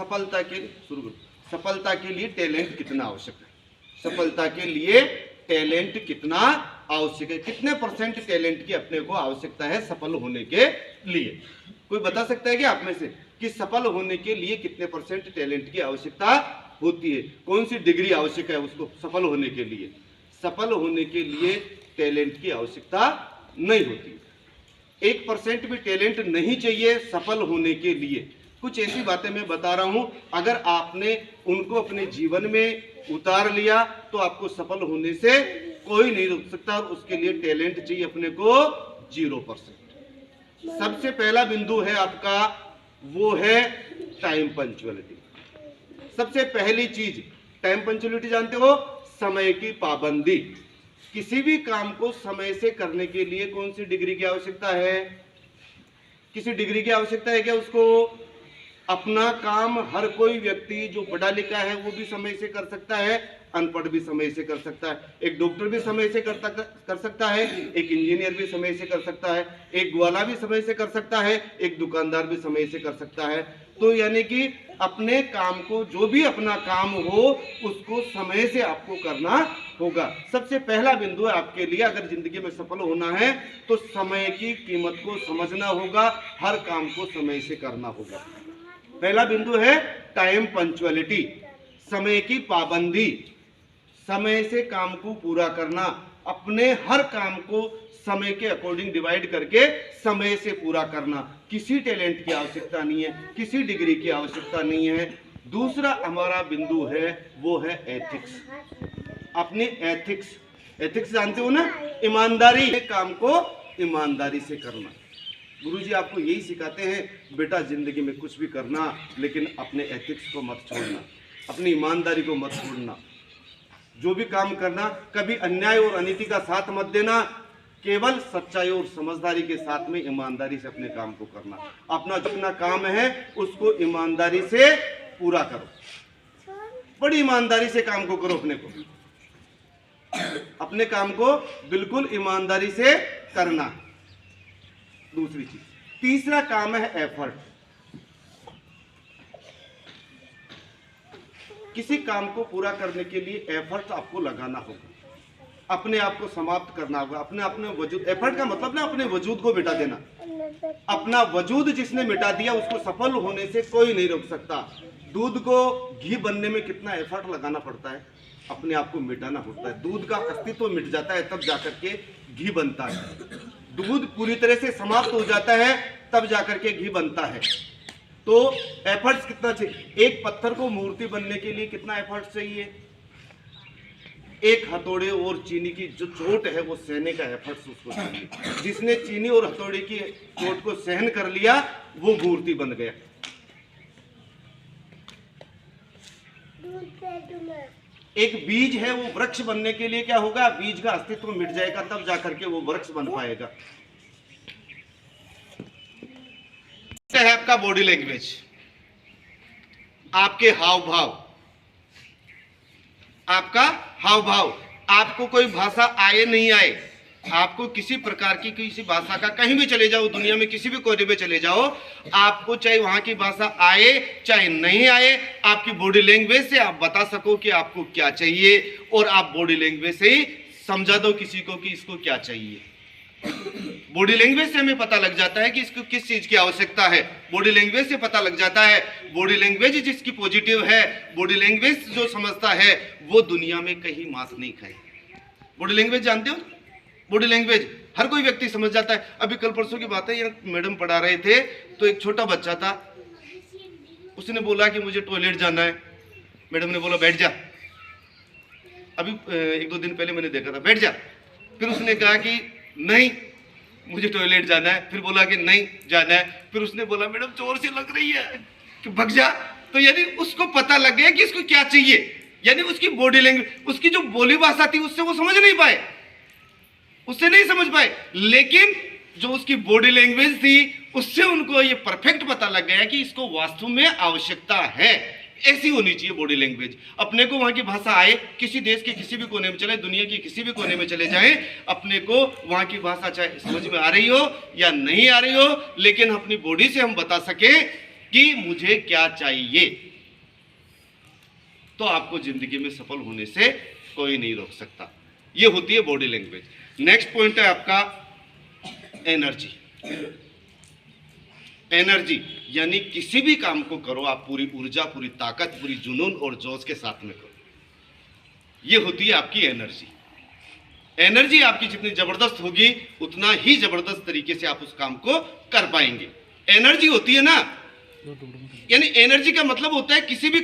सफलता के शुरू सफलता के लिए टैलेंट कितना आवश्यक है? सफलता के लिए टैलेंट कितना आवश्यक है? कितने % टैलेंट की अपने को आवश्यकता है सफल होने के लिए? कोई बता सकता है क्या आप में से कि सफल होने के लिए कितने % टैलेंट की आवश्यकता होती है? कौन सी डिग्री आवश्यक है उसको सफल होने के लिए? सफल होने के लिए टैलेंट की आवश्यकता नहीं होती। 1% भी टैलेंट नहीं चाहिए सफल होने के लिए। कुछ ऐसी बातें मैं बता रहा हूं, अगर आपने उनको अपने जीवन में उतार लिया तो आपको सफल होने से कोई नहीं रोक सकता। उसके लिए टैलेंट चाहिए अपने को 0%। सबसे पहला बिंदु है आपका, वो है टाइम पंक्चुअलिटी। सबसे पहली चीज टाइम पंक्चुअलिटी जानते हो? समय की पाबंदी। किसी भी काम को समय से करने के लिए कौन सी डिग्री की आवश्यकता है? किसी डिग्री की आवश्यकता है क्या उसको? अपना काम हर कोई व्यक्ति जो पढ़ा लिखा है वो भी समय से कर सकता है, अनपढ़ भी समय से कर सकता है, एक डॉक्टर भी समय से कर सकता है, एक इंजीनियर भी समय से कर सकता है, एक ग्वाला भी समय से कर सकता है, एक दुकानदार भी समय से कर सकता है। तो यानी कि अपने काम को, जो भी अपना काम हो उसको समय से आपको करना होगा। सबसे पहला बिंदु है आपके लिए, अगर जिंदगी में सफल होना है तो समय की कीमत को समझना होगा, हर काम को समय से करना होगा। पहला बिंदु है टाइम पंक्चुअलिटी, समय की पाबंदी, समय से काम को पूरा करना, अपने हर काम को समय के अकॉर्डिंग डिवाइड करके समय से पूरा करना। किसी टैलेंट की आवश्यकता नहीं है, किसी डिग्री की आवश्यकता नहीं है। दूसरा हमारा बिंदु है वो है एथिक्स। अपने एथिक्स जानते हो ना? ईमानदारी, काम को ईमानदारी से करना। गुरुजी आपको यही सिखाते हैं, बेटा जिंदगी में कुछ भी करना लेकिन अपने एथिक्स को मत छोड़ना, अपनी ईमानदारी को मत छोड़ना। जो भी काम करना कभी अन्याय और अनीति का साथ मत देना, केवल सच्चाई और समझदारी के साथ में ईमानदारी से अपने काम को करना। अपना काम है उसको ईमानदारी से पूरा करो, बड़ी ईमानदारी से काम को करो। अपने काम को बिल्कुल ईमानदारी से करना। दूसरी चीज, तीसरा काम है एफर्ट। किसी काम को पूरा करने के लिए एफर्ट आपको लगाना होगा, अपने आप को समाप्त करना होगा, अपने वजूद। एफर्ट का मतलब ना अपने वजूद को मिटा देना। अपना वजूद जिसने मिटा दिया उसको सफल होने से कोई नहीं रोक सकता। दूध को घी बनने में कितना एफर्ट लगाना पड़ता है? अपने आप को मिटाना होता है। दूध का अस्तित्व मिट जाता है तब जाकर के घी बनता है। दूध पूरी तरह से समाप्त हो जाता है तब जाकर के घी बनता है। तो एफर्ट्स कितना चाहिए? एक पत्थर को मूर्ति बनने के लिए कितना एफर्ट चाहिए? एक हथौड़े और चीनी की जो चोट है वो सहने का एफर्ट्स उसको चाहिए। जिसने चीनी और हथौड़े की चोट को सहन कर लिया वो मूर्ति बन गया। एक बीज है, वो वृक्ष बनने के लिए क्या होगा? बीज का अस्तित्व मिट जाएगा तब जाकर के वो वृक्ष बन पाएगा। है आपका बॉडी लैंग्वेज, आपके हाव भाव, आपका हाव भाव। आपको कोई भाषा आए नहीं आए, आपको किसी प्रकार की किसी भाषा का, कहीं भी चले जाओ दुनिया में किसी भी कोने में चले जाओ, आपको चाहे वहां की भाषा आए चाहे नहीं आए, आपकी बॉडी लैंग्वेज से आप बता सको कि आपको क्या चाहिए, और आप बॉडी लैंग्वेज से ही समझा दो किसी को कि इसको क्या चाहिए। बॉडी लैंग्वेज से हमें पता लग जाता है कि इसको किस चीज की आवश्यकता है। बॉडी लैंग्वेज से पता लग जाता है। बॉडी लैंग्वेज जिसकी पॉजिटिव है, बॉडी लैंग्वेज जो समझता है वो दुनिया में कहीं मांस नहीं खाए। बॉडी लैंग्वेज जानते हो? बॉडी लैंग्वेज हर कोई व्यक्ति समझ जाता है। अभी कल परसों की बात है, ये मैडम पढ़ा रहे थे तो एक छोटा बच्चा था, उसने बोला कि मुझे टॉयलेट जाना है। मैडम ने बोला बैठ जा। अभी 1-2 दिन पहले मैंने देखा था, बैठ जा। फिर उसने कहा कि नहीं मुझे टॉयलेट जाना है। फिर बोला कि नहीं जाना है। फिर उसने बोला मैडम जोर से लग रही है कि भग जा। तो यानी उसको पता लग गया कि इसको क्या चाहिए। यानी उसकी बॉडी लैंग्वेज, उसकी जो बोली भाषा थी उससे वो समझ नहीं पाए, उससे नहीं समझ पाए, लेकिन जो उसकी बॉडी लैंग्वेज थी उससे उनको ये परफेक्ट पता लग गया कि इसको वास्तव में आवश्यकता है। ऐसी होनी चाहिए बॉडी लैंग्वेज। अपने को वहां की भाषा आए, किसी देश के किसी भी कोने में चले, दुनिया के किसी भी कोने में चले जाएं, अपने को वहां की भाषा चाहे समझ में आ रही हो या नहीं आ रही हो, लेकिन अपनी बॉडी से हम बता सके कि मुझे क्या चाहिए। तो आपको जिंदगी में सफल होने से कोई नहीं रोक सकता। ये होती है बॉडी लैंग्वेज। नेक्स्ट पॉइंट है आपका एनर्जी। एनर्जी यानी किसी भी काम को करो आप पूरी ऊर्जा, पूरी ताकत, पूरी जुनून और जोश के साथ में करो। ये होती है आपकी एनर्जी। एनर्जी आपकी जितनी जबरदस्त होगी उतना ही जबरदस्त तरीके से आप उस काम को कर पाएंगे। एनर्जी होती है ना, यानी एनर्जी का मतलब होता है किसी भी